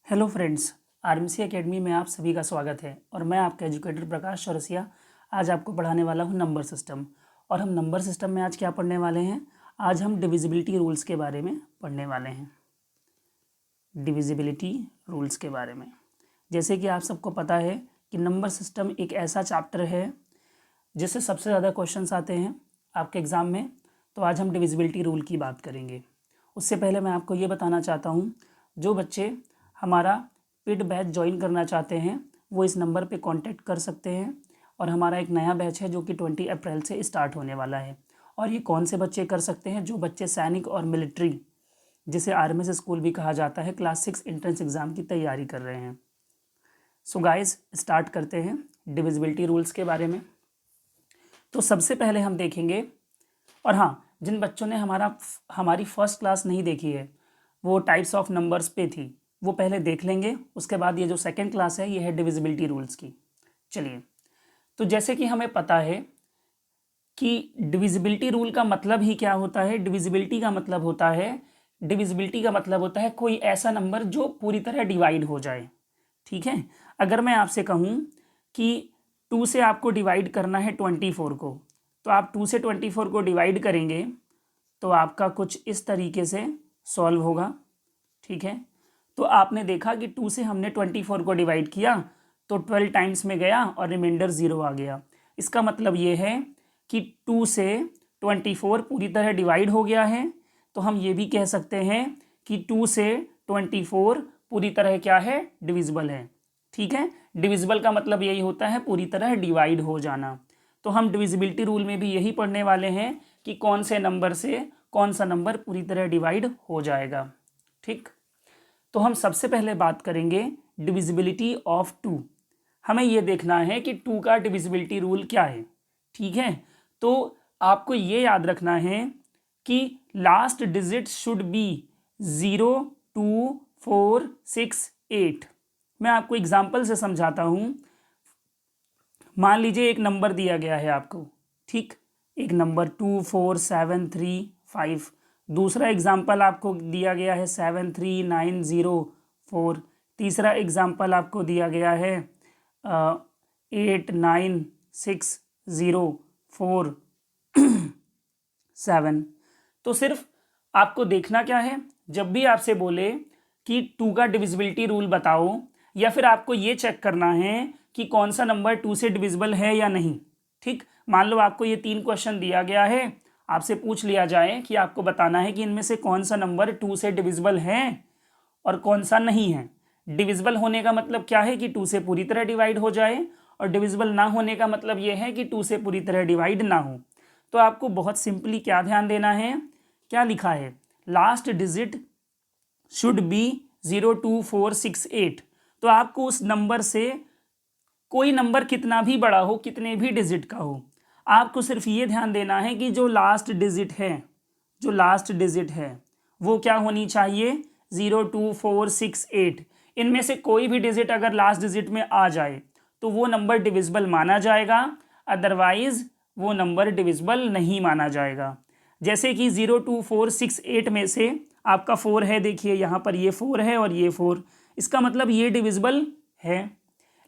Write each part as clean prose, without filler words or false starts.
Hello friends, RMC academy में आप सभी का स्वागत है और मैं आपका एजुकेटर प्रकाश चौरसिया आज आपको पढ़ाने वाला हूं नंबर सिस्टम। और हम नंबर सिस्टम में आज क्या पढ़ने वाले हैं? आज हम डिविजिबिलिटी रूल्स के बारे में पढ़ने वाले हैं। डिविजिबिलिटी रूल्स के बारे में, जैसे कि आप सबको पता है कि नंबर सिस्टम एक ऐसा चैप्टर है जिससे सबसे ज़्यादा क्वेश्चंस आते हैं आपके एग्ज़ाम में। तो आज हम डिविजिबिलिटी रूल की बात करेंगे। उससे पहले मैं आपको ये बताना चाहता हूँ, जो बच्चे हमारा पेड बैच ज्वाइन करना चाहते हैं वो इस नंबर पे कांटेक्ट कर सकते हैं। और हमारा एक नया बैच है जो कि 20 अप्रैल से स्टार्ट होने वाला है। और ये कौन से बच्चे कर सकते हैं? जो बच्चे सैनिक और मिलिट्री, जिसे आर्मी स्कूल भी कहा जाता है, क्लास 6 एंट्रेंस एग्ज़ाम की तैयारी कर रहे हैं। सो गाइस, स्टार्ट करते हैं डिविजिबिलिटी रूल्स के बारे में। तो सबसे पहले हम देखेंगे, और हाँ, जिन बच्चों ने हमारी फर्स्ट क्लास नहीं देखी है, वो टाइप्स ऑफ नंबर्स पे थी, वो पहले देख लेंगे। उसके बाद ये जो सेकंड क्लास है ये है डिविजिबिलिटी रूल्स की। चलिए, तो जैसे कि हमें पता है कि डिविजिबिलिटी रूल का मतलब ही क्या होता है। डिविजिबिलिटी का मतलब होता है कोई ऐसा नंबर जो पूरी तरह डिवाइड हो जाए। ठीक है, अगर मैं आपसे कहूँ कि 2 से आपको डिवाइड करना है 24 को, तो आप 2 से 24 को डिवाइड करेंगे तो आपका कुछ इस तरीके से सॉल्व होगा। ठीक है, तो आपने देखा कि 2 से हमने 24 को डिवाइड किया तो 12 टाइम्स में गया और रिमाइंडर 0 आ गया। इसका मतलब ये है कि 2 से 24 पूरी तरह डिवाइड हो गया है। तो हम ये भी कह सकते हैं कि 2 से 24 पूरी तरह क्या है? डिविजिबल है। ठीक है, डिविजिबल का मतलब यही होता है पूरी तरह डिवाइड हो जाना। तो हम डिविजिबिलिटी रूल में भी यही पढ़ने वाले हैं कि कौन से नंबर से कौन सा नंबर पूरी तरह डिवाइड हो जाएगा। ठीक, तो हम सबसे पहले बात करेंगे डिविजिबिलिटी ऑफ 2। हमें यह देखना है कि 2 का डिविजिबिलिटी रूल क्या है। ठीक है, तो आपको ये याद रखना है कि लास्ट डिजिट शुड बी 0, 2, 4, 6, 8। मैं आपको एग्जाम्पल से समझाता हूं। मान लीजिए एक नंबर दिया गया है आपको, ठीक, एक नंबर 2, 4, 7, 3, 5। दूसरा एग्जाम्पल आपको दिया गया है 7, 3, 9, 0, 4। तीसरा एग्जाम्पल आपको दिया गया है 8, 9, 6, 0, 4, 7। तो सिर्फ आपको देखना क्या है, जब भी आपसे बोले कि 2 का डिविजिबिलिटी रूल बताओ, या फिर आपको ये चेक करना है कि कौन सा नंबर 2 से डिविजिबल है या नहीं। ठीक, मान लो आपको ये 3 क्वेश्चन दिया गया है, आपसे पूछ लिया जाए कि आपको बताना है कि इनमें से कौन सा नंबर 2 से डिविजिबल है और कौन सा नहीं है। डिविजिबल होने का मतलब क्या है कि 2 से पूरी तरह डिवाइड हो जाए, और डिविजिबल ना होने का मतलब ये है कि 2 से पूरी तरह डिवाइड ना हो। तो आपको बहुत सिंपली क्या ध्यान देना है, क्या लिखा है? Last digit should be 0, 2, 4, 6, 8। तो आपको उस नंबर से कोई नंबर कितना भी बड़ा हो, कितने भी डिजिट का हो, आपको सिर्फ ये ध्यान देना है कि जो लास्ट डिजिट है वो क्या होनी चाहिए? 0, 2, 4, 6, 8। इनमें से कोई भी डिजिट अगर लास्ट डिजिट में आ जाए तो वो नंबर डिविजिबल माना जाएगा, अदरवाइज वो नंबर डिविजिबल नहीं माना जाएगा। जैसे कि 0, 2, 4, 6, 8 में से आपका 4 है, देखिए यहाँ पर ये 4 है और ये 4, इसका मतलब ये डिविजिबल है।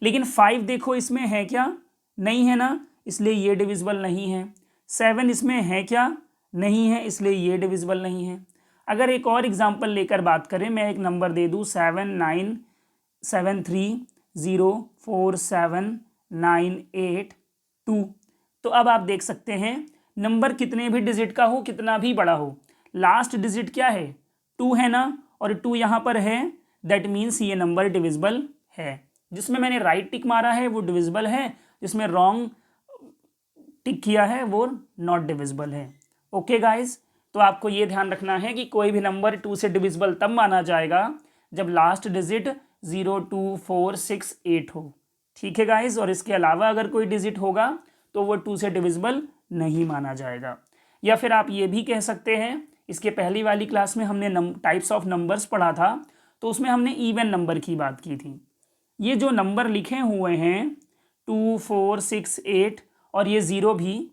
लेकिन 5 देखो इसमें है क्या? नहीं है ना, इसलिए ये डिविजिबल नहीं है। 7 इसमें है क्या? नहीं है, इसलिए ये डिविजिबल नहीं है। अगर एक और एग्जांपल लेकर बात करें, मैं एक नंबर दे दूं 7, 9, 7, 3, 0, 4, 7, 9, 8, 2। तो अब आप देख सकते हैं नंबर कितने भी डिजिट का हो, कितना भी बड़ा हो, लास्ट डिजिट क्या है? 2 है ना, और 2 यहाँ पर है, दैट मीन्स ये नंबर डिविजिबल है। जिसमें मैंने राइट टिक मारा है वो डिविजिबल है, जिसमें रॉन्ग टिक किया है वो नॉट डिविजिबल है। ओके गाइज, तो आपको ये ध्यान रखना है कि कोई भी नंबर 2 से डिविजिबल तब माना जाएगा जब लास्ट डिजिट 0, 2, 4, 6, 8 हो। ठीक है गाइज, और इसके अलावा अगर कोई डिजिट होगा तो वो 2 से डिविजिबल नहीं माना जाएगा। या फिर आप ये भी कह सकते हैं, इसके पहली वाली क्लास में हमने टाइप्स ऑफ नंबर्स पढ़ा था, तो उसमें हमने इवन नंबर की बात की थी। ये जो नंबर लिखे हुए हैं 2, 4, 6, 8 और ये 0 भी,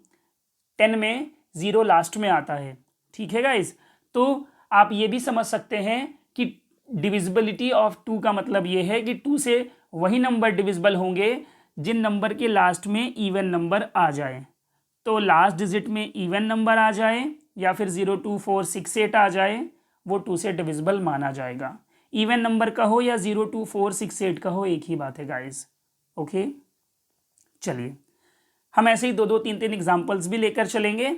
10 में 0 लास्ट में आता है। ठीक है गाइज, तो आप ये भी समझ सकते हैं कि डिविजिबिलिटी ऑफ 2 का मतलब ये है कि 2 से वही नंबर डिविजिबल होंगे जिन नंबर के लास्ट में इवन नंबर आ जाए। तो लास्ट डिजिट में इवन नंबर आ जाए या फिर 0 2 4 6 8 आ जाए, वो 2 से डिविजिबल माना जाएगा। इवन नंबर का हो या 0 2 4 6 8 का हो, एक ही बात है गाइस। ओके, चलिए हम ऐसे ही 2 2 3 3 एग्जाम्पल्स भी लेकर चलेंगे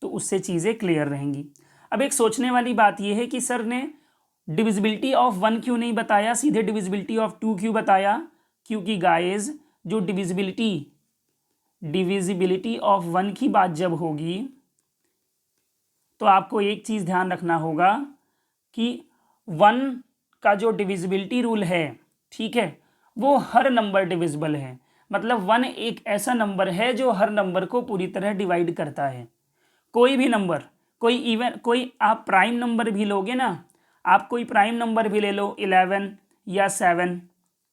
तो उससे चीज़ें क्लियर रहेंगी। अब एक सोचने वाली बात यह है कि सर ने डिविजिबिलिटी ऑफ 1 क्यों नहीं बताया, सीधे डिविजिबिलिटी ऑफ 2 क्यों बताया? क्योंकि गाइस जो डिविजिबिलिटी ऑफ 1 की बात जब होगी तो आपको एक चीज़ ध्यान रखना होगा कि 1 का जो डिविजिबिलिटी रूल है, ठीक है, वो हर नंबर डिविजिबल है। मतलब 1 एक ऐसा नंबर है जो हर नंबर को पूरी तरह डिवाइड करता है। कोई भी नंबर, कोई आप प्राइम नंबर भी लोगे ना, आप कोई प्राइम नंबर भी ले लो 11 या 7,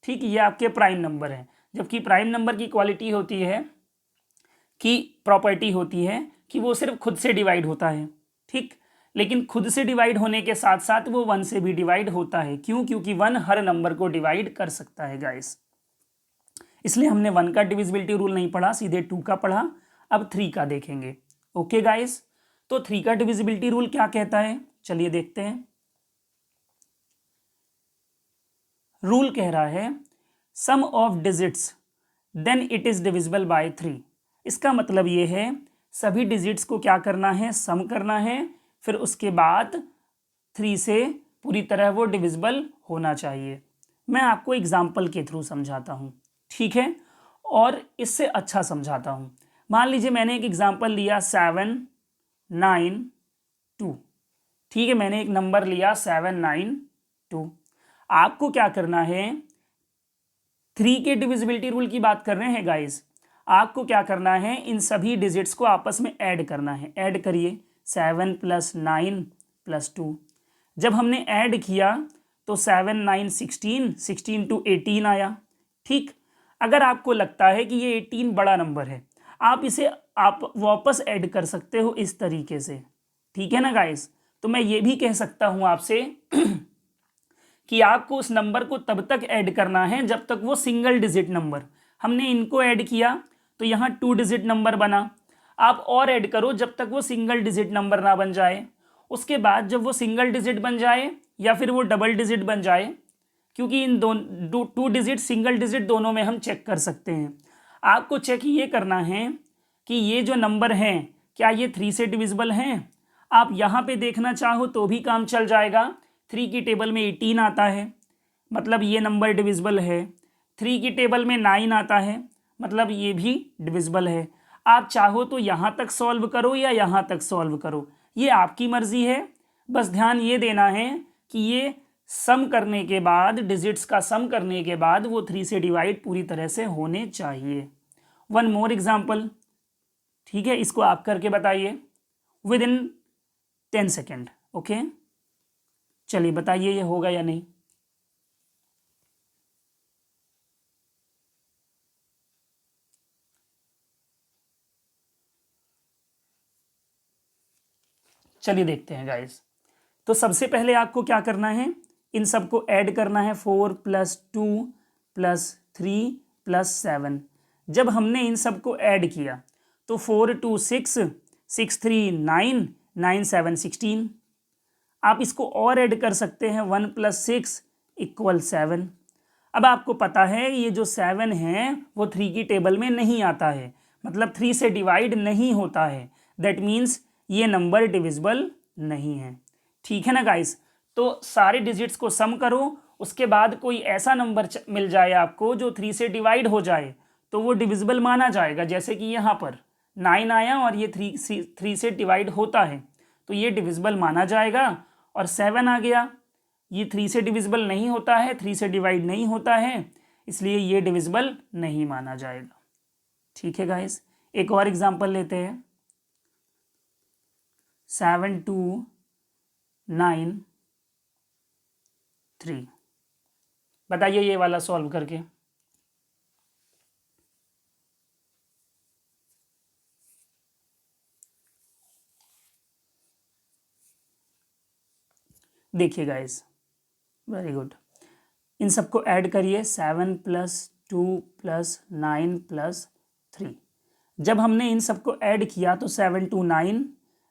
ठीक, ये आपके प्राइम नंबर हैं। जबकि प्राइम नंबर की क्वालिटी होती है कि प्रॉपर्टी होती है कि वो सिर्फ खुद से डिवाइड होता है, ठीक, लेकिन खुद से डिवाइड होने के साथ साथ वो 1 से भी डिवाइड होता है। क्यों? क्योंकि 1 हर नंबर को डिवाइड कर सकता है गाइस। इसलिए हमने 1 का डिविजिबिलिटी रूल नहीं पढ़ा, सीधे 2 का पढ़ा। अब 3 का देखेंगे। ओके गाइस, तो 3 का डिविजिबिलिटी रूल क्या कहता है, चलिए देखते हैं। रूल कह रहा है sum of digits then it is divisible by 3। इसका मतलब ये है सभी डिजिट्स को क्या करना है, सम करना है, फिर उसके बाद 3 से पूरी तरह वो डिविजिबल होना चाहिए। मैं आपको एग्जाम्पल के थ्रू समझाता हूँ, ठीक है, और इससे अच्छा समझाता हूँ। मान लीजिए मैंने एक एग्जाम्पल लिया 7 9 2, ठीक है, मैंने एक नंबर लिया 7 9 2। आपको क्या करना है, 3 के डिविजिबिलिटी रूल की बात कर रहे हैं गाइस। आपको क्या करना है, इन सभी डिजिट्स को आपस में ऐड करना है। ऐड करिए 7 + 9 + 2। जब हमने ऐड किया तो 7 9 16, 16 to 18 आया, ठीक। अगर आपको लगता है कि ये 18 बड़ा नंबर है, आप वापस ऐड कर सकते हो इस तरीके से, ठीक है ना गाइस। तो मैं ये भी कह सकता हूं आपसे कि आपको उस नंबर को तब तक ऐड करना है जब तक वो सिंगल डिजिट नंबर, हमने इनको ऐड किया तो यहाँ 2 डिजिट नंबर बना, आप और ऐड करो जब तक वो सिंगल डिजिट नंबर ना बन जाए। उसके बाद जब वो सिंगल डिजिट बन जाए या फिर वो डबल डिजिट बन जाए, क्योंकि इन 2 डिजिट सिंगल डिजिट दोनों में हम चेक कर सकते हैं। आपको चेक ये करना है कि ये जो नंबर हैं क्या ये 3 से डिविजिबल हैं। आप यहाँ पे देखना चाहो तो भी काम चल जाएगा। 3 की टेबल में 18 आता है, मतलब ये नंबर डिविजिबल है। 3 की टेबल में 9 आता है, मतलब ये भी डिविजिबल है। आप चाहो तो यहाँ तक सॉल्व करो या यहाँ तक सॉल्व करो, ये आपकी मर्जी है। बस ध्यान ये देना है कि ये सम करने के बाद, डिजिट्स का सम करने के बाद वो 3 से डिवाइड पूरी तरह से होने चाहिए। वन मोर एग्जाम्पल, ठीक है, इसको आप करके बताइए विद इन 10 सेकेंड। ओके, चलिए बताइए ये होगा या नहीं। चलिए देखते हैं गाइस। तो सबसे पहले आपको क्या करना है, इन सबको ऐड करना है। 4 + 2 + 3 + 7। जब हमने इन सबको ऐड किया तो 4 2 6, 6 3 9, 9 7 16। आप इसको और ऐड कर सकते हैं, 1 + 6 = 7। अब आपको पता है ये जो 7 है वो 3 की टेबल में नहीं आता है, मतलब 3 से डिवाइड नहीं होता है। दैट मीन्स ये नंबर डिविजिबल नहीं है, ठीक है ना गाइस। तो सारे डिजिट्स को सम करो, उसके बाद कोई ऐसा नंबर मिल जाए आपको जो 3 से डिवाइड हो जाए तो वो डिविजिबल माना जाएगा। जैसे कि यहाँ पर 9 आया और ये 3 से डिवाइड होता है तो ये डिविजिबल माना जाएगा। और 7 आ गया, ये 3 से डिविजिबल नहीं होता है, 3 से डिवाइड नहीं होता है, इसलिए ये डिविजिबल नहीं माना जाएगा। ठीक है गाइस, एक और एग्जांपल लेते हैं। 7 2 9 3। बताइए ये वाला सॉल्व करके। देखिए गाइस, वेरी गुड। इन सबको ऐड करिए, 7 + 2 + 9 + 3। जब हमने इन सबको ऐड किया तो 7 2 9,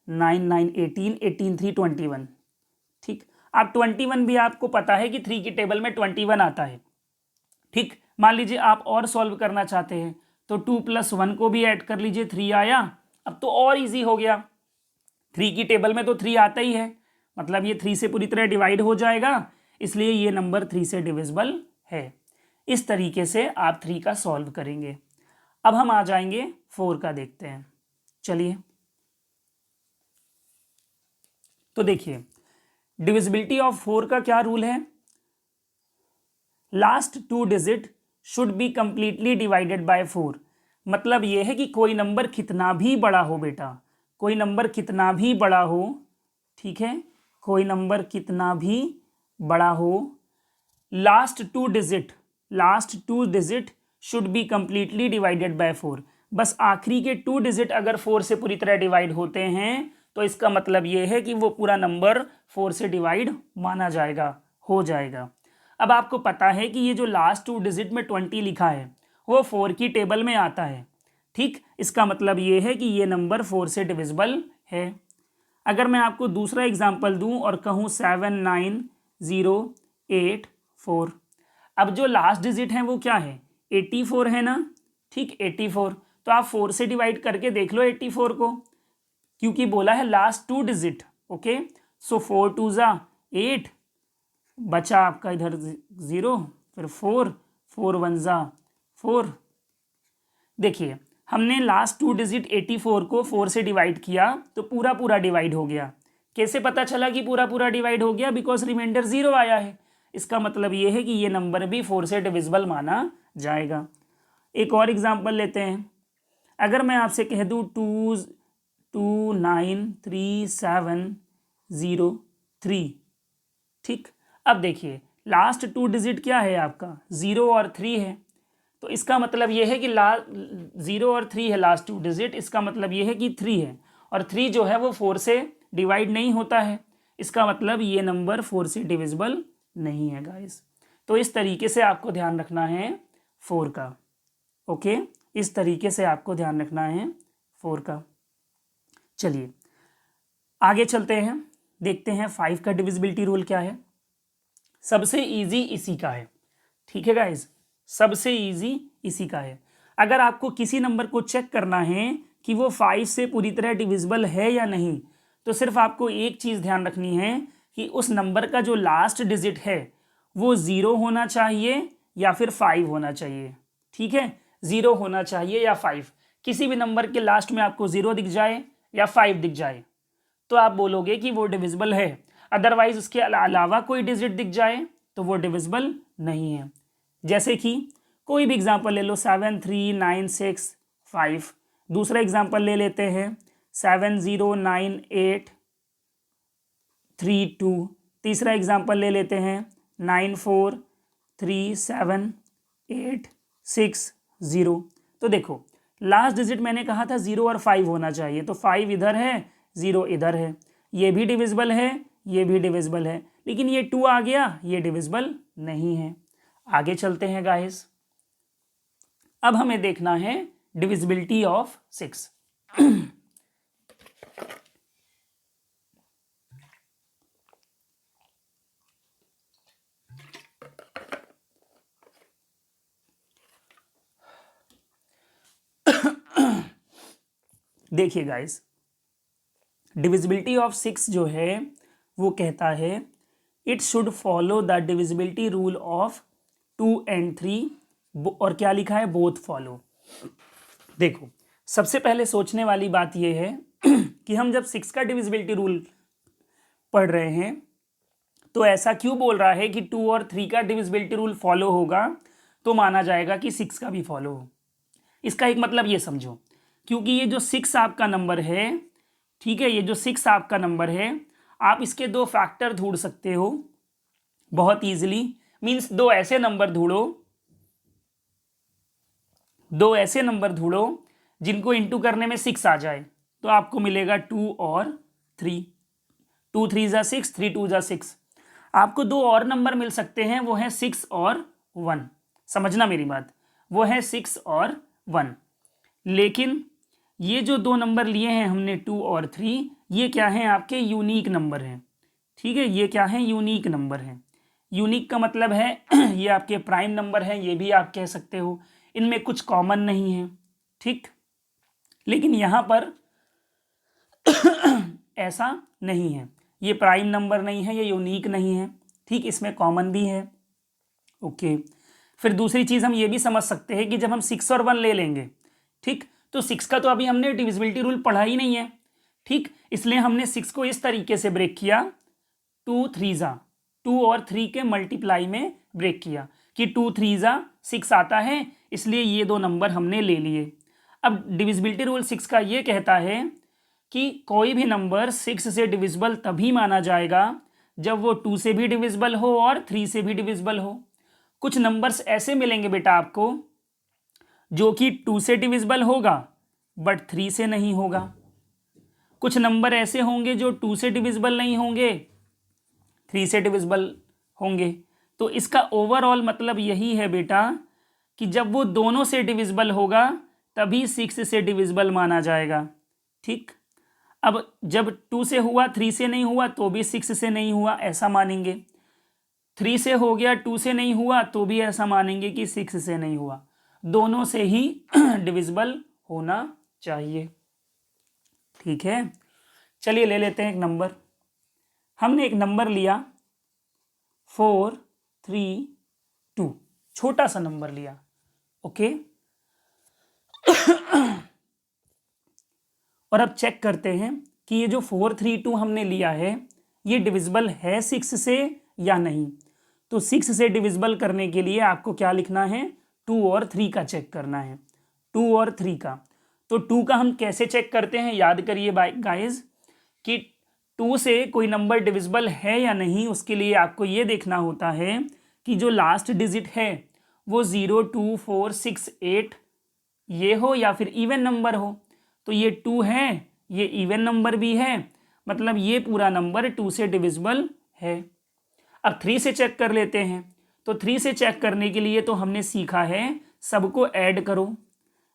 9 9 18, 18 3 21। ठीक, अब 21 भी आपको पता है कि 3 की टेबल में 21 आता है। ठीक, मान लीजिए आप और सॉल्व करना चाहते हैं तो 2 + 1 को भी ऐड कर लीजिए, 3 आया। अब तो और इजी हो गया, 3 की टेबल में तो 3 आता ही है, मतलब ये 3 से पूरी तरह डिवाइड हो जाएगा, इसलिए ये नंबर 3 से डिविजिबल है। इस तरीके से आप 3 का सॉल्व करेंगे। अब हम आ जाएंगे 4 का, देखते हैं। चलिए, तो देखिए डिविजिबिलिटी ऑफ 4 का क्या रूल है, last 2 digit should be completely divided by 4। मतलब यह है कि कोई नंबर कितना भी बड़ा हो बेटा, कोई नंबर कितना भी बड़ा हो, ठीक है, कोई नंबर कितना भी बड़ा हो, last two digit should be completely divided by 4। बस आखिरी के 2 डिजिट अगर 4 से पूरी तरह डिवाइड होते हैं तो इसका मतलब यह है कि वो पूरा नंबर 4 से डिवाइड माना जाएगा, हो जाएगा। अब आपको पता है कि ये जो लास्ट 2 डिजिट में 20 लिखा है वो 4 की टेबल में आता है। ठीक, इसका मतलब ये है कि ये नंबर 4 से डिविजिबल है। अगर मैं आपको दूसरा एग्जांपल दूं और कहूं 7 9 0 8 4, अब जो लास्ट डिजिट है वो क्या है, 84 है ना। ठीक, 84, तो आप 4 से डिवाइड करके देख लो 84 को, क्योंकि बोला है लास्ट 2 डिजिट। ओके, सो 4 2 ज़ा 8, बचा आपका इधर 0, फिर 4 4 1 ज़ा 4। देखिए हमने लास्ट 2 डिजिट 84 को 4 से डिवाइड किया तो पूरा पूरा डिवाइड हो गया। कैसे पता चला कि पूरा पूरा डिवाइड हो गया, बिकॉज रिमाइंडर 0 आया है। इसका मतलब ये है कि ये नंबर भी 4 से डिविजिबल माना जाएगा। एक और एग्जांपल लेते हैं। अगर मैं आपसे कह दूँ 2 2 9 3 7 0 3, ठीक, अब देखिए लास्ट 2 डिजिट क्या है आपका, 0 और 3 है, तो इसका मतलब ये है कि 0 और 3 है लास्ट 2 डिजिट, इसका मतलब ये है कि 3 है, और 3 जो है वो 4 से डिवाइड नहीं होता है, इसका मतलब ये नंबर 4 से डिविजिबल नहीं है गाइस। तो इस तरीके से आपको ध्यान रखना है 4 का। ओके, इस तरीके से आपको ध्यान रखना है 4 का। चलिए आगे चलते हैं, देखते हैं 5 का डिविजिबिलिटी रूल क्या है। सबसे इजी इसी का है, ठीक है गाइस, सबसे इजी इसी का है। अगर आपको किसी नंबर को चेक करना है कि वो 5 से पूरी तरह डिविजिबल है या नहीं, तो सिर्फ आपको एक चीज़ ध्यान रखनी है कि उस नंबर का जो लास्ट डिजिट है वो 0 होना चाहिए या फिर 5 होना चाहिए। ठीक है, 0 होना चाहिए या 5। किसी भी नंबर के लास्ट में आपको 0 दिख जाए या 5 दिख जाए तो आप बोलोगे कि वो डिविजिबल है, अदरवाइज उसके अलावा कोई डिजिट दिख जाए तो वो डिविजिबल नहीं है। जैसे कि कोई भी एग्जांपल ले लो, 7 3 9 6 5। दूसरा एग्जांपल ले लेते हैं 7 0 9 8 3 2। तीसरा एग्जांपल ले लेते हैं 9 4 3 7 8 6 0। तो देखो लास्ट डिजिट मैंने कहा था 0 और 5 होना चाहिए, तो 5 इधर है 0 इधर है, ये भी डिविजिबल है ये भी डिविजिबल है, लेकिन ये 2 आ गया, ये डिविजिबल नहीं है। आगे चलते हैं गाइस, अब हमें देखना है डिविजिबिलिटी ऑफ 6। देखिए गाइस, डिविजिबिलिटी ऑफ 6 जो है वो कहता है it should follow the divisibility rule of 2 and 3, और क्या लिखा है, बोथ फॉलो। देखो सबसे पहले सोचने वाली बात यह है कि हम जब 6 का डिविजिबिलिटी रूल पढ़ रहे हैं तो ऐसा क्यों बोल रहा है कि 2 और 3 का डिविजिबिलिटी रूल फॉलो होगा तो माना जाएगा कि 6 का भी फॉलो हो। इसका एक मतलब ये समझो, क्योंकि ये जो 6 आपका नंबर है, ठीक है, ये जो 6 आपका नंबर है, आप इसके 2 फैक्टर ढूंढ सकते हो बहुत इजीली। मींस दो ऐसे नंबर ढूंढो जिनको इंटू करने में 6 आ जाए, तो आपको मिलेगा 2 और 3। 2 3 ज़ा 6, 3 2 ज़ा 6। आपको दो और नंबर मिल सकते हैं, वो है 6 और 1। समझना मेरी बात, वो है 6 और 1। लेकिन ये जो दो नंबर लिए हैं हमने 2 और 3, ये क्या हैं? आपके यूनिक नंबर हैं। ठीक है, ये क्या है? यूनिक नंबर हैं। यूनिक का मतलब है ये आपके प्राइम नंबर हैं, ये भी आप कह सकते हो। इनमें कुछ कॉमन नहीं है, ठीक। लेकिन यहाँ पर ऐसा नहीं है, ये प्राइम नंबर नहीं है, ये यूनिक नहीं है, ठीक। इसमें कॉमन भी है। ओके, फिर दूसरी चीज़ हम ये भी समझ सकते हैं कि जब हम 6 और 1 ले लेंगे, ठीक, तो 6 का तो अभी हमने डिविजिबिलिटी रूल पढ़ा ही नहीं है, ठीक। इसलिए हमने 6 को इस तरीके से ब्रेक किया, 2 3 जा, 2 और 3 के मल्टीप्लाई में ब्रेक किया कि 2 3 जा 6 आता है, इसलिए ये दो नंबर हमने ले लिए। अब डिविजिबिलिटी रूल 6 का ये कहता है कि कोई भी नंबर 6 से डिविजिबल तभी माना जाएगा जब वो 2 से भी डिविजिबल हो और 3 से भी डिविजिबल हो। कुछ नंबर्स ऐसे मिलेंगे बेटा आपको जो कि 2 से डिविजिबल होगा बट 3 से नहीं होगा। कुछ नंबर ऐसे होंगे जो 2 से डिविजिबल नहीं होंगे, 3 से डिविजिबल होंगे। तो इसका ओवरऑल मतलब यही है बेटा कि जब वो दोनों से डिविजिबल होगा तभी 6 से डिविजिबल माना जाएगा, ठीक। अब जब 2 से हुआ 3 से नहीं हुआ तो भी 6 से नहीं हुआ, ऐसा मानेंगे। 3 से हो गया 2 से नहीं हुआ तो भी ऐसा मानेंगे कि 6 से नहीं हुआ, दोनों से ही डिविजिबल होना चाहिए, ठीक है। चलिए ले लेते हैं एक नंबर। हमने एक नंबर लिया 4 3 2, छोटा सा नंबर लिया, ओके। और अब चेक करते हैं कि ये जो 4 3 2 हमने लिया है ये डिविजिबल है 6 से या नहीं। तो 6 से डिविजिबल करने के लिए आपको क्या लिखना है? 2 और 3 का चेक करना है, 2 और 3 का। तो 2 का हम कैसे चेक करते हैं? याद करिए गाइस कि 2 से कोई नंबर डिविजिबल है या नहीं, उसके लिए आपको ये देखना होता है कि जो लास्ट डिजिट है वो 0 2 4 6 8 ये हो या फिर इवन नंबर हो। तो ये 2 है, ये इवन नंबर भी है, मतलब ये पूरा नंबर 2 से डिविजिबल है। अब 3 से चेक कर लेते हैं। तो 3 से चेक करने के लिए तो हमने सीखा है सबको ऐड करो।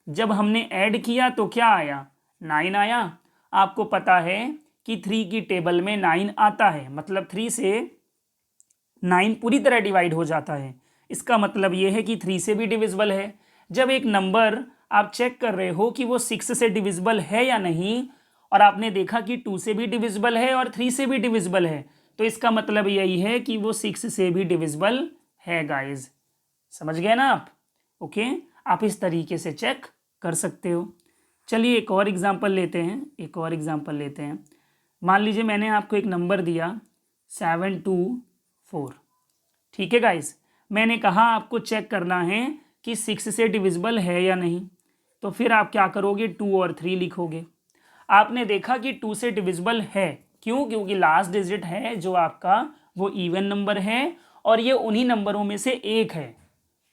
जब हमने ऐड किया तो क्या आया? 9 आया। आपको पता है कि 3 की टेबल में 9 आता है, मतलब 3 से 9 पूरी तरह डिवाइड हो जाता है। इसका मतलब ये है कि 3 से भी डिविजिबल है। जब एक नंबर आप चेक कर रहे हो कि वो 6 से डिविजिबल है या नहीं, और आपने देखा कि 2 से भी डिविजिबल है और 3 से भी डिविजिबल है, तो इसका मतलब यही है कि वो 6 से भी डिविजिबल है गाइस। समझ गए ना आप? ओके, आप इस तरीके से चेक कर सकते हो। चलिए एक और एग्जांपल लेते हैं, मान लीजिए मैंने आपको एक नंबर दिया 724, ठीक है गाइस। मैंने कहा आपको चेक करना है कि 6 से डिविजिबल है या नहीं। तो फिर आप क्या करोगे? 2 और 3 लिखोगे। आपने देखा कि 2 से डिविजिबल है, क्यों? क्योंकि लास्ट डिजिट है जो आपका वो इवन नंबर है और ये उन्हीं नंबरों में से एक है।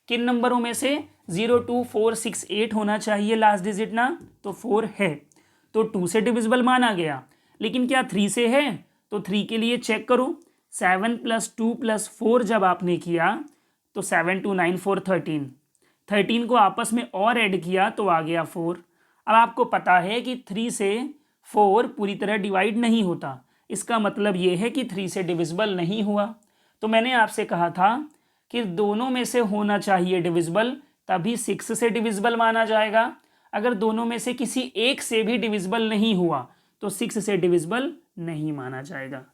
किन नंबरों में से? 0 2 4 6 8 होना चाहिए लास्ट डिजिट ना, तो 4 है, तो 2 से डिविजिबल माना गया। लेकिन क्या 3 से है? तो 3 के लिए चेक करो, 7 + 2 + 4 जब आपने किया तो 7 2 9 4 13 को आपस में और ऐड किया तो आ गया 4। अब आपको पता है कि 3 से 4 पूरी तरह डिवाइड नहीं होता, इसका मतलब ये है कि 3 से डिविजिबल नहीं हुआ। तो मैंने आपसे कहा था कि दोनों में से होना चाहिए डिविजिबल, तभी 6 से डिविजिबल माना जाएगा। अगर दोनों में से किसी एक से भी डिविजिबल नहीं हुआ तो 6 से डिविजिबल नहीं माना जाएगा,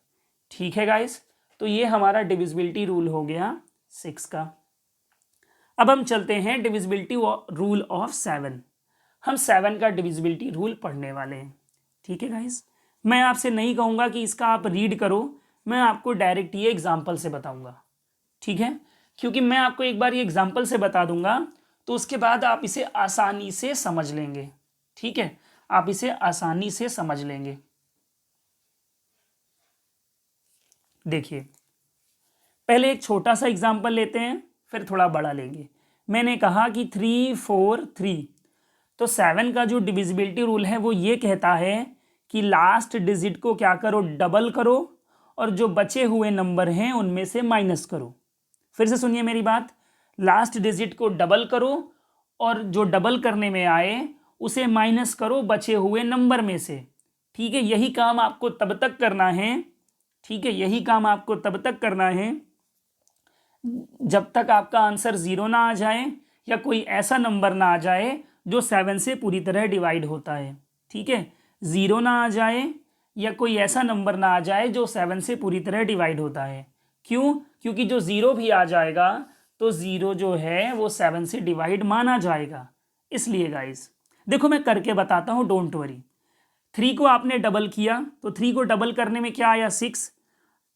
ठीक है गाइस। तो ये हमारा डिविजिबिलिटी रूल हो गया 6 का। अब हम चलते हैं डिविजिबिलिटी रूल ऑफ 7। हम 7 का डिविजिबिलिटी रूल पढ़ने वाले हैं, ठीक है गाइस। मैं आपसे नहीं कहूँगा कि इसका आप रीड करो, मैं आपको डायरेक्ट ये एग्जाम्पल से बताऊँगा, ठीक है। क्योंकि मैं आपको एक बार ये एग्जाम्पल से बता दूंगा तो उसके बाद आप इसे आसानी से समझ लेंगे, ठीक है। आप इसे आसानी से समझ लेंगे। देखिए, पहले एक छोटा सा एग्जाम्पल लेते हैं, फिर थोड़ा बड़ा लेंगे। मैंने कहा कि 3 4 3, तो 7 का जो डिविजिबिलिटी रूल है वो ये कहता है कि लास्ट डिजिट को क्या करो? डबल करो, और जो बचे हुए नंबर हैं उनमें से माइनस करो। फिर से सुनिए मेरी बात, लास्ट डिजिट को डबल करो और जो डबल करने में आए उसे माइनस करो बचे हुए नंबर में से। ठीक है, यही काम आपको तब तक करना है, ठीक है, यही काम आपको तब तक करना है जब तक आपका आंसर 0 ना आ जाए या कोई ऐसा नंबर ना आ जाए जो 7 से पूरी तरह डिवाइड होता है। ठीक है, 0 ना आ जाए या कोई ऐसा नंबर ना आ जाए जो 7 से पूरी तरह डिवाइड होता है। क्यों? क्योंकि जो 0 भी आ जाएगा तो 0 जो है वो 7 से डिवाइड माना जाएगा। इसलिए गाइस देखो मैं करके बताता हूँ, डोंट वरी। 3 को आपने डबल किया तो 3 को डबल करने में क्या आया? 6।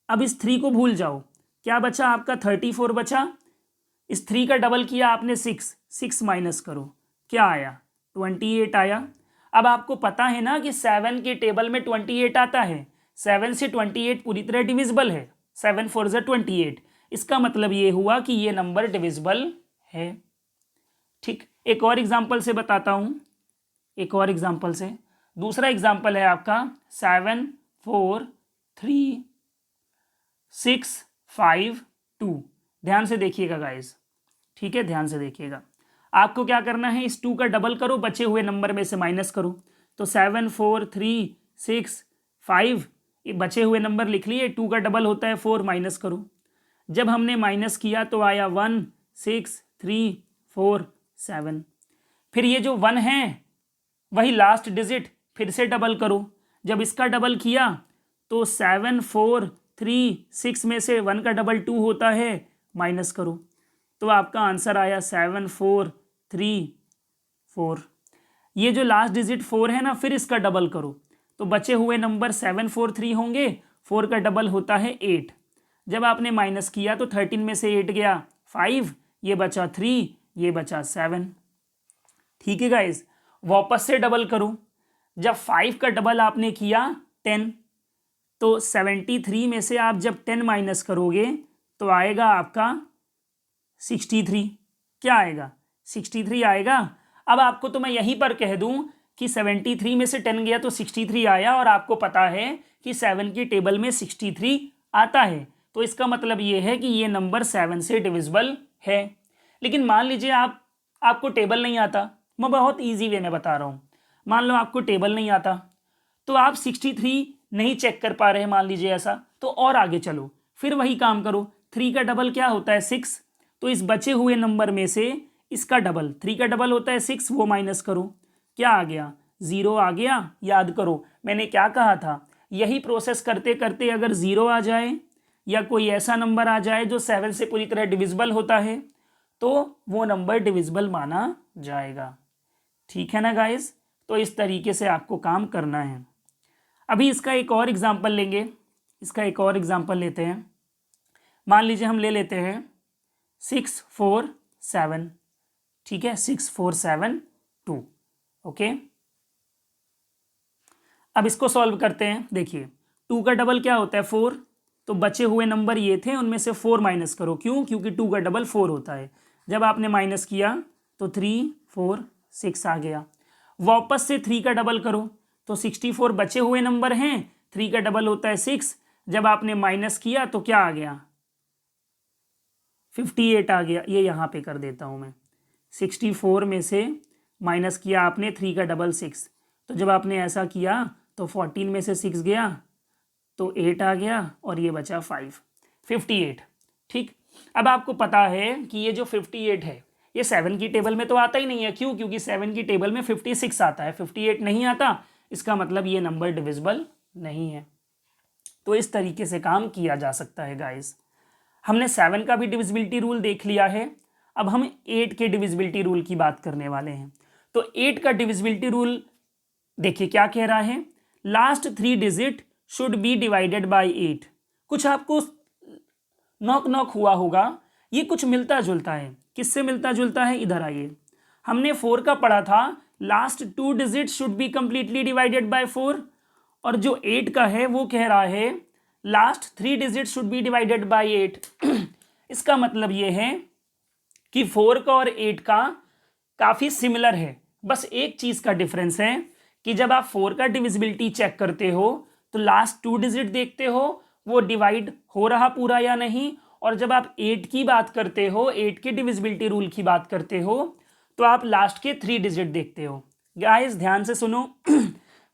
अब इस 3 को भूल जाओ, क्या बचा आपका? 34 बचा। इस 3 का डबल किया आपने 6 माइनस करो, क्या आया? 28 आया। अब आपको पता है ना कि 7 के टेबल में 28 आता है, 7 से 28 पूरी तरह डिविजिबल है, 7 4 ज़ा 28। इसका मतलब ये हुआ कि ये नंबर डिविजिबल है। ठीक, एक और एग्जाम्पल से बताता हूँ, एक और एग्जाम्पल से। दूसरा एग्जाम्पल है आपका 7 4 3 6 5 2। ध्यान से देखिएगा गाइस, ठीक है, ध्यान से देखिएगा। आपको क्या करना है, इस 2 का डबल करो, बचे हुए नंबर में से माइनस करो। तो 7 4 3 6 5, ये बचे हुए नंबर लिख लिए, 2 का डबल होता है 4, माइनस करो। जब हमने माइनस किया तो आया 1 6 3 4 7। फिर ये जो 1 है वही लास्ट डिजिट फिर से डबल करो। जब इसका डबल किया तो 7 4 3 6 में से 1 का डबल 2 होता है, माइनस करो। तो आपका आंसर आया 7 4 3 4। ये जो लास्ट डिजिट 4 है ना, फिर इसका डबल करो तो बचे हुए नंबर 7 4 3 होंगे, 4 का डबल होता है 8। जब आपने माइनस किया तो 13 में से 8 गया 5, ये बचा 3, ये बचा 7। ठीक है गाइज, वापस से डबल करो। जब 5 का डबल आपने किया 10, तो 73 में से आप जब 10 माइनस करोगे तो आएगा आपका 63। क्या आएगा? 63 आएगा। अब आपको तो मैं यहीं पर कह दूं कि 73 में से 10 गया तो 63 आया, और आपको पता है कि 7 की टेबल में 63 आता है, तो इसका मतलब ये है कि ये नंबर 7 से डिविजिबल है। लेकिन मान लीजिए आपको टेबल नहीं आता, मैं बहुत ईजी वे में बता रहा हूँ। मान लो आपको टेबल नहीं आता तो आप 63 नहीं चेक कर पा रहे, मान लीजिए ऐसा, तो और आगे चलो, फिर वही काम करो। 3 का डबल क्या होता है? 6। तो इस बचे हुए नंबर में से इसका डबल, 3 का डबल होता है 6, वो माइनस करो। क्या आ गया? 0 आ गया। याद करो मैंने क्या कहा था, यही प्रोसेस करते करते अगर 0 आ जाए या कोई ऐसा नंबर आ जाए जो 7 से पूरी तरह डिविजिबल होता है तो वो नंबर डिविजिबल माना जाएगा। ठीक है ना गाइस? तो इस तरीके से आपको काम करना है। अभी इसका एक और एग्जाम्पल लेंगे, इसका एक और एग्जाम्पल लेते हैं। मान लीजिए हम ले लेते हैं 6 4 7। ठीक है, 6 4 7 2। ओके, अब इसको सॉल्व करते हैं। देखिए 2 का डबल क्या होता है? 4। तो बचे हुए नंबर ये थे, उनमें से 4 माइनस करो। क्यों? क्योंकि 2 का डबल 4 होता है। जब आपने माइनस किया तो 3 4 6 आ गया। वापस से 3 का डबल करो तो 64 बचे हुए नंबर हैं, 3 का डबल होता है 6। जब आपने माइनस किया तो क्या आ गया? 58 आ गया। ये यहाँ पे कर देता हूँ मैं, 64 में से माइनस किया आपने 3 का डबल 6, तो जब आपने ऐसा किया तो 14 में से 6 गया तो 8 आ गया और ये बचा 5, 58। ठीक, अब आपको पता है कि ये जो 58 है ये 7 की टेबल में तो आता ही नहीं है। क्यों? क्योंकि 7 की टेबल में 56 आता है, 58 नहीं आता। इसका मतलब ये नंबर डिविजिबल नहीं है। तो इस तरीके से काम किया जा सकता है गाइस। हमने 7 का भी डिविजिबिलिटी रूल देख लिया है, अब हम 8 के डिविजिबिलिटी रूल की बात करने वाले हैं। तो 8 का डिविजिबिलिटी रूल देखिए क्या कह रहा है, last 3 digit should be divided by 8। कुछ आपको नॉक नॉक हुआ होगा, ये कुछ मिलता जुलता है। किससे मिलता जुलता है? इधर आइए, हमने 4 का पढ़ा था, last 2 digit should be completely divided by 4, और जो 8 का है वो कह रहा है last 3 digit should be divided by 8। इसका मतलब ये है कि 4 का और 8 का काफ़ी सिमिलर है, बस एक चीज़ का डिफरेंस है कि जब आप 4 का डिविजिबिलिटी चेक करते हो तो लास्ट 2 डिजिट देखते हो, वो डिवाइड हो रहा पूरा या नहीं। और जब आप 8 की बात करते हो, 8 के डिविजिबिलिटी रूल की बात करते हो, तो आप लास्ट के 3 डिजिट देखते हो। गाइस ध्यान से सुनो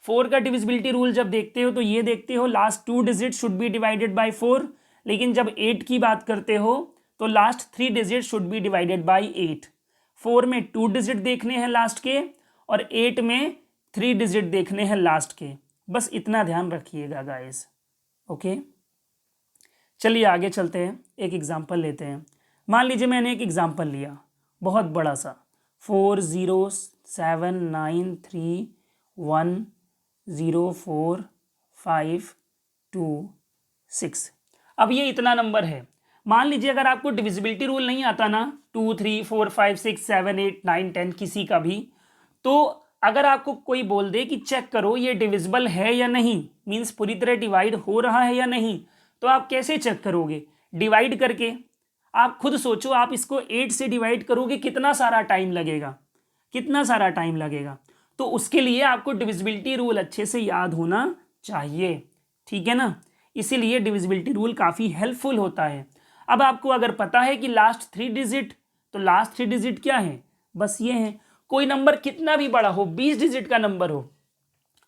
4 का डिविजिबिलिटी रूल जब देखते हो तो ये देखते हो last 2 digit should be divided by 4, लेकिन जब 8 की बात करते हो तो last 3 digit should be divided by 8। 4 में 2 डिजिट देखने हैं लास्ट के, और 8 में 3 डिजिट देखने हैं लास्ट के। बस इतना ध्यान रखिएगा गाइस, ओके। चलिए आगे चलते हैं, एक एग्जाम्पल लेते हैं। मान लीजिए मैंने एक एग्जाम्पल लिया बहुत बड़ा सा, 40793104526। अब ये इतना नंबर है। मान लीजिए अगर आपको डिविजिबिलिटी रूल नहीं आता ना, 2 3 4 5 6 7 8 9 10 किसी का भी, तो अगर आपको कोई बोल दे कि चेक करो ये डिविजिबल है या नहीं, मीन्स पूरी तरह डिवाइड हो रहा है या नहीं, तो आप कैसे चेक करोगे? डिवाइड करके। आप खुद सोचो, आप इसको 8 से डिवाइड करोगे कितना सारा टाइम लगेगा, कितना सारा टाइम लगेगा। तो उसके लिए आपको डिविजिबिलिटी रूल अच्छे से याद होना चाहिए, ठीक है ना। इसीलिए डिविजिबिलिटी रूल काफ़ी हेल्पफुल होता है। अब आपको अगर पता है कि लास्ट 3 डिजिट, तो लास्ट 3 डिजिट क्या है? बस ये है। कोई नंबर कितना भी बड़ा हो, 20 डिजिट का नंबर हो,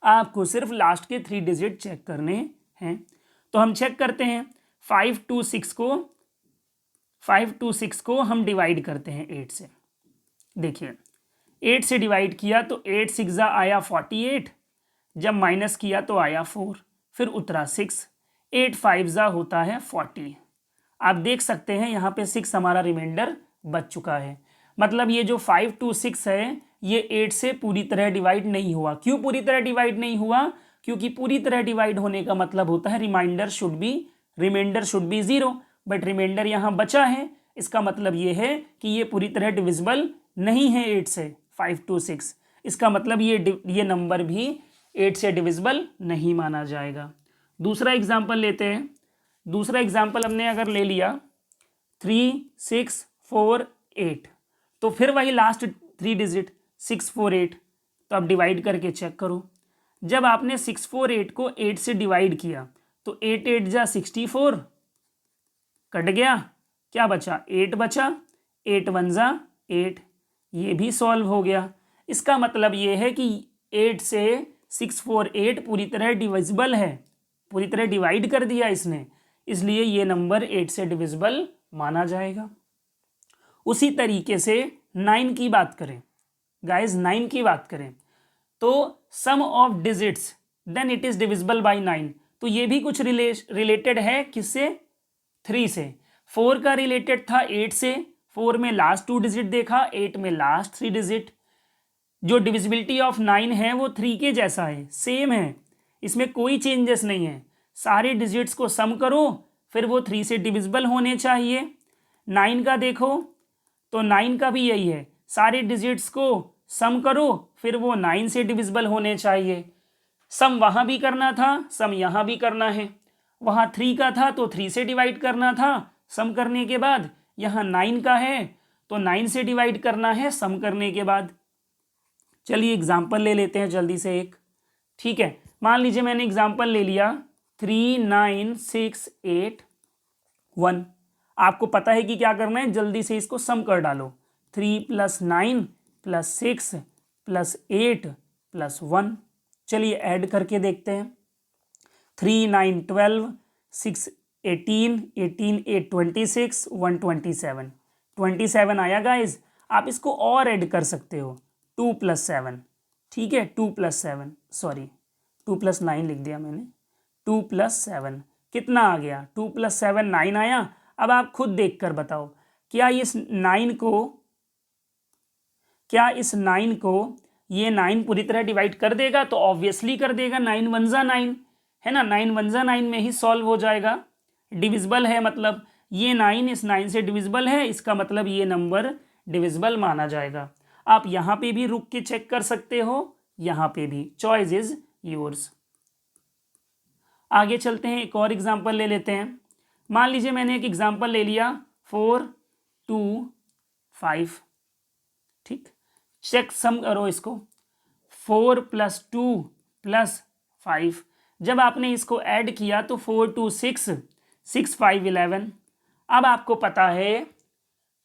आपको सिर्फ लास्ट के 3 डिजिट चेक करने हैं। तो हम चेक करते हैं। 5 2 6 को हम डिवाइड करते हैं 8 से। देखिए 8 से डिवाइड किया तो 8 6 आया 48, जब माइनस किया तो आया 4, फिर उतरा 6, 8 5 होता है 40। आप देख सकते हैं यहाँ पे 6 हमारा रिमाइंडर बच चुका है। मतलब ये जो 5 2 6 है ये 8 से पूरी तरह डिवाइड नहीं हुआ। क्यों पूरी तरह डिवाइड नहीं हुआ? क्योंकि पूरी तरह डिवाइड होने का मतलब होता है reminder should be 0, but reminder यहाँ बचा है। इसका मतलब ये है कि ये पूरी तरह डिविजिबल नहीं है 8 से। 5 2 6, इसका मतलब ये नंबर भी 8 से डिविजिबल नहीं माना जाएगा। दूसरा एग्जाम्पल लेते हैं। दूसरा एग्जाम्पल हमने अगर ले लिया 3 6 4 8, तो फिर वही लास्ट 3 डिजिट 6 4 8। तो अब डिवाइड करके चेक करो। जब आपने 6 4 8 को 8 से डिवाइड किया तो 8 8 जा 64, कट गया, क्या बचा? 8 बचा, 8 1 जा 8, ये भी सॉल्व हो गया। इसका मतलब ये है कि 8 से 6 4 8 पूरी तरह डिविजिबल है, पूरी तरह डिवाइड कर दिया इसने, इसलिए ये नंबर 8 से डिविजिबल माना जाएगा। उसी तरीके से 9 की बात करें गाइज, 9 की बात करें तो sum of digits then it is divisible by 9। तो ये भी कुछ रिलेटेड है किससे? 3 से। 4 का रिलेटेड था 8 से, 4 में लास्ट 2 डिजिट देखा, 8 में लास्ट 3 डिजिट। जो डिविजिबिलिटी ऑफ 9 है वो 3 के जैसा है, सेम है, इसमें कोई चेंजेस नहीं है। सारे डिजिट्स को सम करो फिर वो 3 से डिविजिबल होने चाहिए। 9 का देखो तो 9 का भी यही है, सारे डिजिट्स को सम करो फिर वो 9 से डिविजिबल होने चाहिए। सम वहाँ भी करना था, सम यहाँ भी करना है। वहाँ 3 का था तो 3 से डिवाइड करना था सम करने के बाद, यहाँ 9 का है तो 9 से डिवाइड करना है सम करने के बाद। चलिए एग्जाम्पल ले लेते हैं जल्दी से एक, ठीक है। मान लीजिए मैंने एग्जाम्पल ले लिया 3 9 6 8 1। आपको पता है कि क्या करना है, जल्दी से इसको सम कर डालो। 3 + 9 + 6 + 8 + 1। चलिए ऐड करके देखते हैं। 3 9 12 6 18 18 8 26 1 27 27 आया गाइज। आप इसको और ऐड कर सकते हो, 2 + 7, ठीक है, 2 + 7, सॉरी 2 + 9 लिख दिया मैंने, 2 + 7 कितना आ गया? 2 + 7 9 आया। अब आप खुद देख कर बताओ, क्या इस 9 को ये 9 पूरी तरह डिवाइड कर देगा? तो ऑब्वियसली कर देगा, 9 1 जा 9 है ना, 9 1 जा 9 में ही सॉल्व हो जाएगा। डिविजिबल है मतलब ये 9 इस 9 से डिविजिबल है, इसका मतलब ये नंबर डिविजिबल माना जाएगा। आप यहाँ पे भी रुक के चेक कर सकते हो, यहाँ पे भी, चॉइस इज योर्स। आगे चलते हैं, एक और एग्जाम्पल ले लेते हैं। मान लीजिए मैंने एक एग्जाम्पल ले लिया 4 2 5, ठीक। चेक सम करो इसको, 4 + 2 + 5। जब आपने इसको ऐड किया तो 4 2 6 6 5 11। अब आपको पता है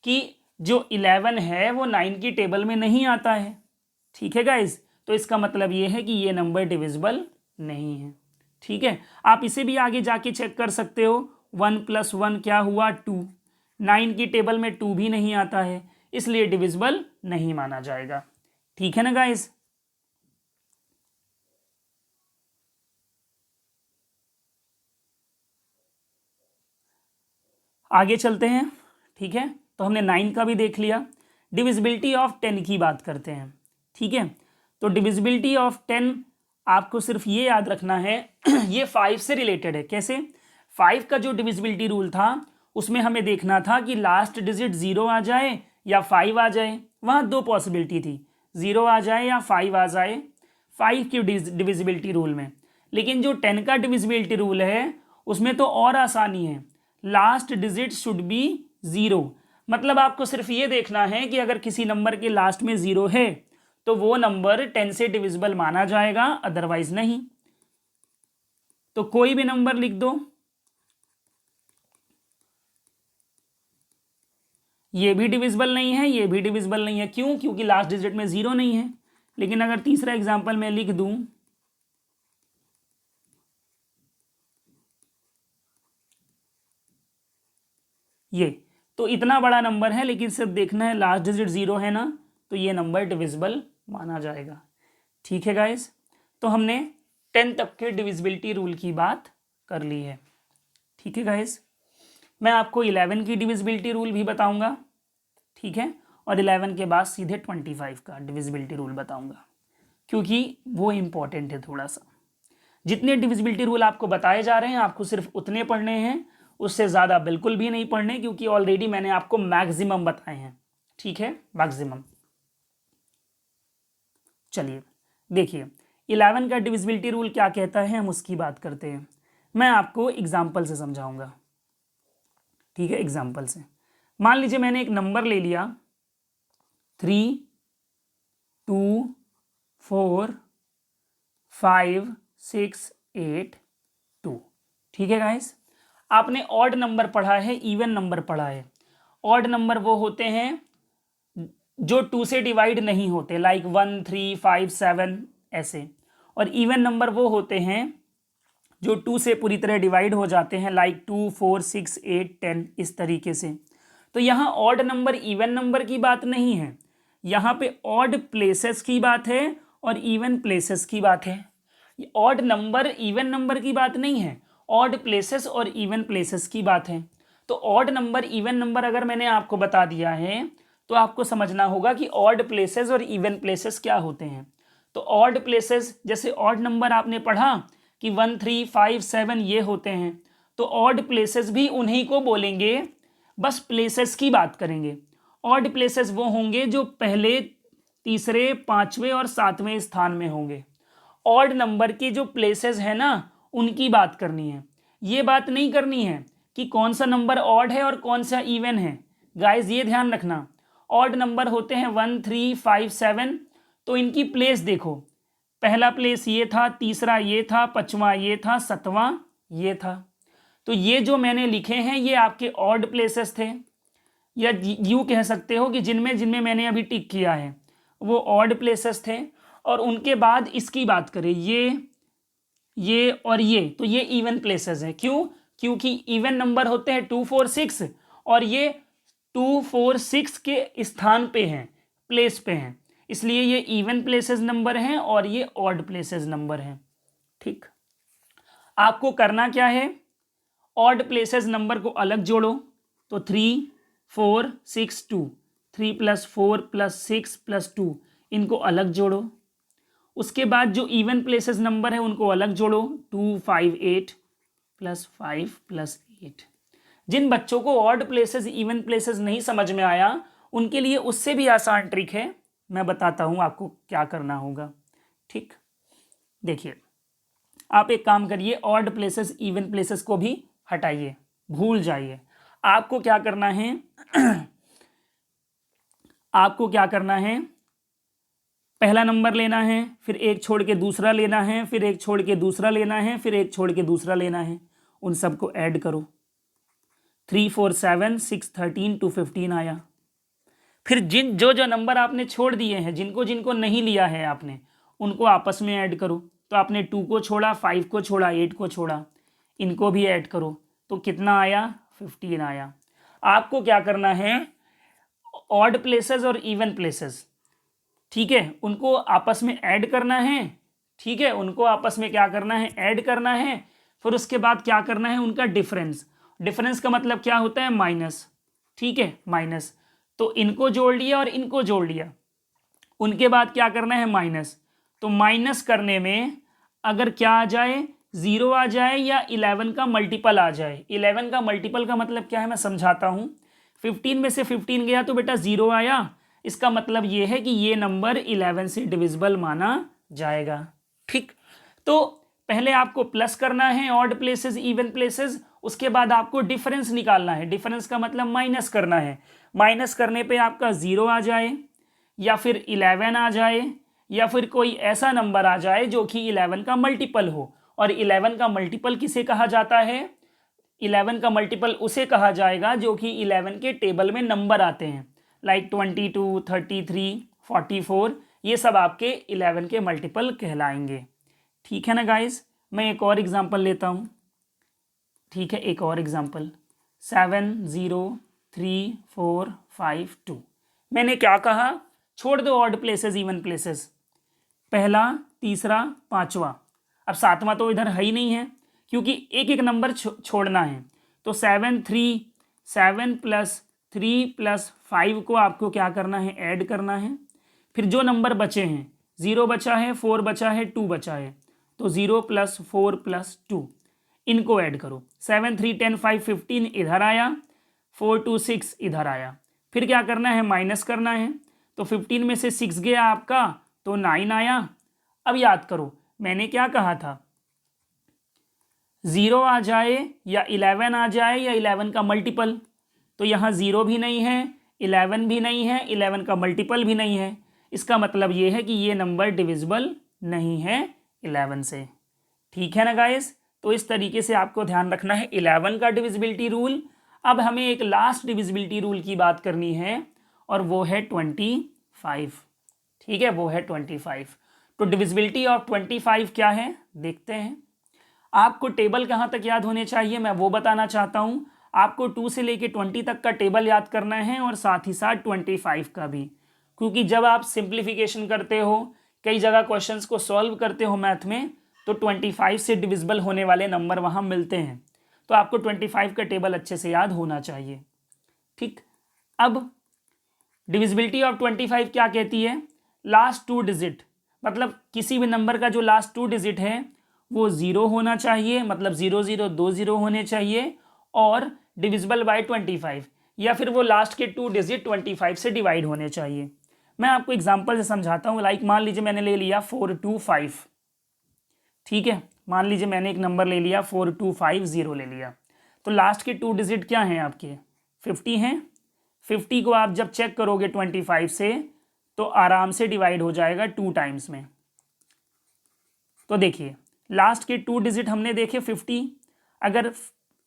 कि जो 11 है वो 9 की टेबल में नहीं आता है। ठीक है गाइज, तो इसका मतलब ये है कि ये नंबर डिविजिबल नहीं है। ठीक है, आप इसे भी आगे जाके चेक कर सकते हो। 1 + 1 क्या हुआ 2। 9 की टेबल में 2 भी नहीं आता है, इसलिए डिविजिबल नहीं माना जाएगा। ठीक है ना गाइज। आगे चलते हैं। ठीक है, तो हमने 9 का भी देख लिया। डिविजिबिलिटी ऑफ 10 की बात करते हैं। ठीक है, तो डिविजिबिलिटी ऑफ 10 आपको सिर्फ ये याद रखना है ये 5 से रिलेटेड है। कैसे? 5 का जो डिविजिबिलिटी रूल था उसमें हमें देखना था कि लास्ट डिजिट 0 आ जाए या 5 आ जाए। वहाँ दो पॉसिबिलिटी थी, 0 आ जाए या 5 आ जाए 5 की डिविजिबिलिटी रूल में। लेकिन जो 10 का डिविजिबिलिटी रूल है उसमें तो और आसानी है, लास्ट डिजिट शुड बी 0। मतलब आपको सिर्फ ये देखना है कि अगर किसी नंबर के लास्ट में 0 है तो वो नंबर 10 से डिविजिबल माना जाएगा, अदरवाइज नहीं। तो कोई भी नंबर लिख दो, ये भी डिविजिबल नहीं है, ये भी डिविजिबल नहीं है। क्यों? क्योंकि लास्ट डिजिट में 0 नहीं है। लेकिन अगर तीसरा एग्जांपल मैं लिख दूं, ये तो इतना बड़ा नंबर है लेकिन सिर्फ देखना है लास्ट डिजिट 0 है ना, तो ये नंबर डिविजिबल माना जाएगा। ठीक है गाइस, तो हमने 10 तक के डिविजिबिलिटी रूल की बात कर ली है। ठीक है गाइस, मैं आपको 11 की डिविजिबिलिटी रूल भी बताऊंगा। ठीक है, और 11 के बाद सीधे 25 का डिविजिबिलिटी रूल बताऊंगा, क्योंकि वो इम्पॉर्टेंट है थोड़ा सा। जितने डिविजिबिलिटी रूल आपको बताए जा रहे हैं आपको सिर्फ उतने पढ़ने हैं, उससे ज़्यादा बिल्कुल भी नहीं पढ़ने, क्योंकि ऑलरेडी मैंने आपको मैक्सिमम बताए हैं। ठीक है, मैक्सिमम। चलिए देखिए 11 का डिविजिबिलिटी रूल क्या कहता है, हम उसकी बात करते हैं। मैं आपको एग्जाम्पल से समझाऊंगा। ठीक है, एग्जाम्पल से मान लीजिए मैंने एक नंबर ले लिया 3 2 4 5 6 8 2। ठीक है गाइस, आपने ऑड नंबर पढ़ा है, इवन नंबर पढ़ा है। ऑड नंबर वो होते हैं जो 2 से डिवाइड नहीं होते, लाइक 1 3 5 7 ऐसे। और इवन नंबर वो होते हैं जो 2 से पूरी तरह डिवाइड हो जाते हैं, लाइक 2 4 6 8 10 इस तरीके से। तो यहाँ ऑड नंबर इवन नंबर की बात नहीं है, यहाँ पे ऑड प्लेसेस की बात है और इवन प्लेसेस की बात है। ऑड नंबर इवन नंबर की बात नहीं है, ऑड प्लेसेस और इवन प्लेसेस की बात है। तो ऑड नंबर इवन नंबर अगर मैंने आपको बता दिया है तो आपको समझना होगा कि ऑड प्लेसेस और इवन प्लेसेस क्या होते हैं। तो ऑड प्लेसेस, जैसे ऑड नंबर आपने पढ़ा कि 1 3 5 7 ये होते हैं, तो ऑड प्लेसेस भी उन्हीं को बोलेंगे, बस प्लेसेस की बात करेंगे। ऑड प्लेसेस वो होंगे जो पहले, तीसरे, पांचवें और सातवें स्थान में होंगे। ऑड नंबर के जो प्लेसेस है ना उनकी बात करनी है, ये बात नहीं करनी है कि कौन सा नंबर ऑड है और कौन सा इवन है। गाइस ये ध्यान रखना, ऑड नंबर होते हैं 1 3 5 7, तो इनकी प्लेस देखो, पहला प्लेस ये था, तीसरा ये था, पांचवा ये था, सातवां ये था। तो ये जो मैंने लिखे हैं ये आपके ऑड प्लेसेस थे, या यूँ कह सकते हो कि जिनमें जिनमें मैंने अभी टिक किया है वो ऑड प्लेसेस थे। और उनके बाद इसकी बात करें, ये और ये, तो ये इवन प्लेसेस है। क्यों? क्योंकि इवन नंबर होते हैं 2 4 6 और ये 2 4 6 के स्थान पे हैं, प्लेस पे हैं, इसलिए ये इवन प्लेसेस नंबर हैं और ये ऑड प्लेसेस नंबर हैं। ठीक, आपको करना क्या है, ऑड प्लेसेस नंबर को अलग जोड़ो। तो 3 4 6 2, 3 + 4 + 6 + 2 इनको अलग जोड़ो। उसके बाद जो इवन प्लेसेस नंबर है उनको अलग जोड़ो, 2 5 8 + 5 + 8। जिन बच्चों को ऑड प्लेसेस इवन प्लेसेस नहीं समझ में आया उनके लिए उससे भी आसान ट्रिक है, मैं बताता हूँ आपको क्या करना होगा। ठीक, देखिए आप एक काम करिए, ऑड प्लेसेस इवन प्लेसेस को भी हटाइए, भूल जाइए। आपको क्या करना है आपको क्या करना है, पहला नंबर लेना है, फिर एक छोड़ के दूसरा लेना है, फिर एक छोड़ के दूसरा लेना है, फिर एक छोड़ के दूसरा लेना है, उन सबको ऐड करो। 3 4 7 6 13 2 15 आया। फिर जो जो नंबर आपने छोड़ दिए हैं, जिनको जिनको नहीं लिया है आपने, उनको आपस में ऐड करो। तो आपने 2 को छोड़ा, 5 को छोड़ा, 8 को छोड़ा, इनको भी ऐड करो। तो कितना आया? 15 आया। आपको क्या करना है, ऑड प्लेसेस और इवन प्लेसेस, ठीक है, उनको आपस में ऐड करना है। ठीक है, उनको आपस में क्या करना है, ऐड करना है। फिर उसके बाद क्या करना है, उनका डिफरेंस। डिफरेंस का मतलब क्या होता है? माइनस। ठीक है, माइनस। तो इनको जोड़ लिया और इनको जोड़ लिया, उनके बाद क्या करना है, माइनस। तो माइनस करने में अगर क्या आ जाए, 0 आ जाए या 11 का मल्टीपल आ जाए। 11 का मल्टीपल का मतलब क्या है, मैं समझाता हूँ। 15 में से 15 गया तो बेटा 0 आया। इसका मतलब ये है कि ये नंबर 11 से डिविजिबल माना जाएगा। ठीक, तो पहले आपको प्लस करना है ऑड प्लेसेस इवन प्लेसेस, उसके बाद आपको डिफरेंस निकालना है। डिफरेंस का मतलब माइनस करना है। माइनस करने पे आपका 0 आ जाए या फिर 11 आ जाए या फिर कोई ऐसा नंबर आ जाए जो कि 11 का मल्टीपल हो। और 11 का मल्टीपल किसे कहा जाता है? 11 का मल्टीपल उसे कहा जाएगा जो कि 11 के टेबल में नंबर आते हैं, लाइक 22 33 44, ये सब आपके 11 के मल्टीपल कहलाएंगे। ठीक है ना गाइस, मैं एक और एग्जांपल लेता हूँ। ठीक है, एक और एग्जांपल, 7 0 3 4 5 2। मैंने क्या कहा, छोड़ दो ऑड प्लेसेस इवन प्लेसेस, पहला, तीसरा, पांचवा। अब सातवां तो इधर है ही नहीं है, क्योंकि एक एक नंबर छोड़ना है। तो 7 प्लस 3 प्लस 5 को आपको क्या करना है, ऐड करना है। फिर जो नंबर बचे हैं, 0 बचा है, 4 बचा है, 2 बचा है, तो 0 प्लस 4 प्लस 2, इनको ऐड करो। 7 3 10 5 15 इधर आया, 4 2 6 इधर आया। फिर क्या करना है, माइनस करना है। तो 15 में से 6 गया आपका तो 9 आया। अब याद करो मैंने क्या कहा था, 0 आ जाए या 11 आ जाए या 11 का मल्टीपल। तो यहाँ 0 भी नहीं है, 11 भी नहीं है, 11 का मल्टीपल भी नहीं है। इसका मतलब ये है कि ये नंबर डिविजिबल नहीं है 11 से। ठीक है ना गाइस, तो इस तरीके से आपको ध्यान रखना है 11 का डिविजिबिलिटी रूल। अब हमें एक लास्ट डिविजिबिलिटी रूल की बात करनी है और वो है 25। ठीक है, वो है 25। तो डिविजिबिलिटी ऑफ 25 क्या है देखते हैं। आपको टेबल कहाँ तक याद होने चाहिए मैं वो बताना चाहता हूँ। आपको 2 से लेके 20 तक का टेबल याद करना है और साथ ही साथ 25 का भी, क्योंकि जब आप सिंप्लीफिकेशन करते हो, कई जगह क्वेश्चंस को सॉल्व करते हो मैथ में, तो 25 से डिविजिबल होने वाले नंबर वहाँ मिलते हैं। तो आपको 25 का टेबल अच्छे से याद होना चाहिए। ठीक, अब डिविजिबिलिटी ऑफ 25 क्या कहती है, लास्ट 2 डिजिट, मतलब किसी भी नंबर का जो लास्ट 2 डिजिट है वो 0 होना चाहिए, मतलब 0 0 2 0 होने चाहिए, और डिविजिबल बाय 25, या फिर वो लास्ट के 2 डिजिट 25 से डिवाइड होने चाहिए। मैं आपको एग्जांपल से समझाता हूँ। लाइक मान लीजिए मैंने ले लिया 425। ठीक है, मान लीजिए मैंने एक नंबर ले लिया 4250 ले लिया, तो लास्ट के 2 डिजिट क्या हैं आपके, 50 हैं। 50 को आप जब चेक करोगे 25 से तो आराम से डिवाइड हो जाएगा 2 टाइम्स में। तो देखिए लास्ट के 2 डिजिट हमने देखे 50, अगर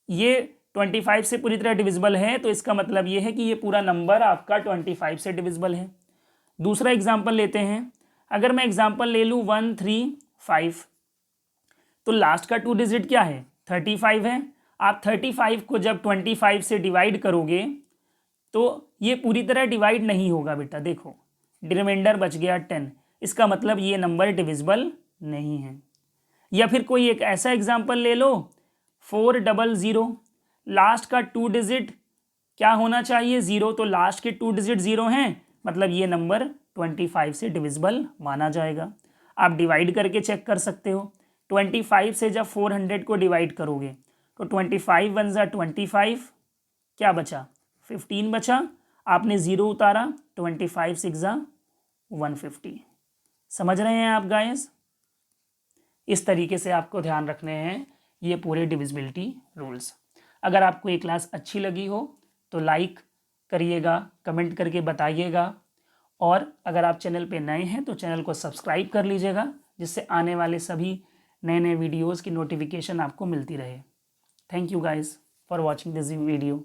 ये 25 से पूरी तरह डिविजिबल है तो इसका मतलब ये है कि ये पूरा नंबर आपका 25 से डिविजिबल है। दूसरा एग्जाम्पल लेते हैं, अगर मैं एग्जाम्पल ले लूँ 135, तो लास्ट का 2 डिजिट क्या है, 35 है। आप 35 को जब 25 से डिवाइड करोगे तो ये पूरी तरह डिवाइड नहीं होगा बेटा, देखो रिमाइंडर बच गया 10, इसका मतलब ये नंबर डिविजिबल नहीं है। या फिर कोई एक ऐसा एग्जाम्पल ले लो 400, लास्ट का 2 डिजिट क्या होना चाहिए, 0, तो लास्ट के 2 डिजिट 0 हैं, मतलब ये नंबर 25 से डिविजिबल माना जाएगा। आप डिवाइड करके चेक कर सकते हो। 25 से जब 400 को डिवाइड करोगे तो 25 वन ज़ा 25, क्या बचा, 15 बचा, आपने 0 उतारा, 25 6 ज़ा 150। समझ रहे हैं आप गाइस? इस तरीके से आपको ध्यान रखने हैं ये पूरे डिविजिबिलिटी रूल्स। अगर आपको ये क्लास अच्छी लगी हो तो लाइक करिएगा, कमेंट करके बताइएगा, और अगर आप चैनल पे नए हैं तो चैनल को सब्सक्राइब कर लीजिएगा, जिससे आने वाले सभी नए नए वीडियोज़ की नोटिफिकेशन आपको मिलती रहे। Thank you guys for watching this video.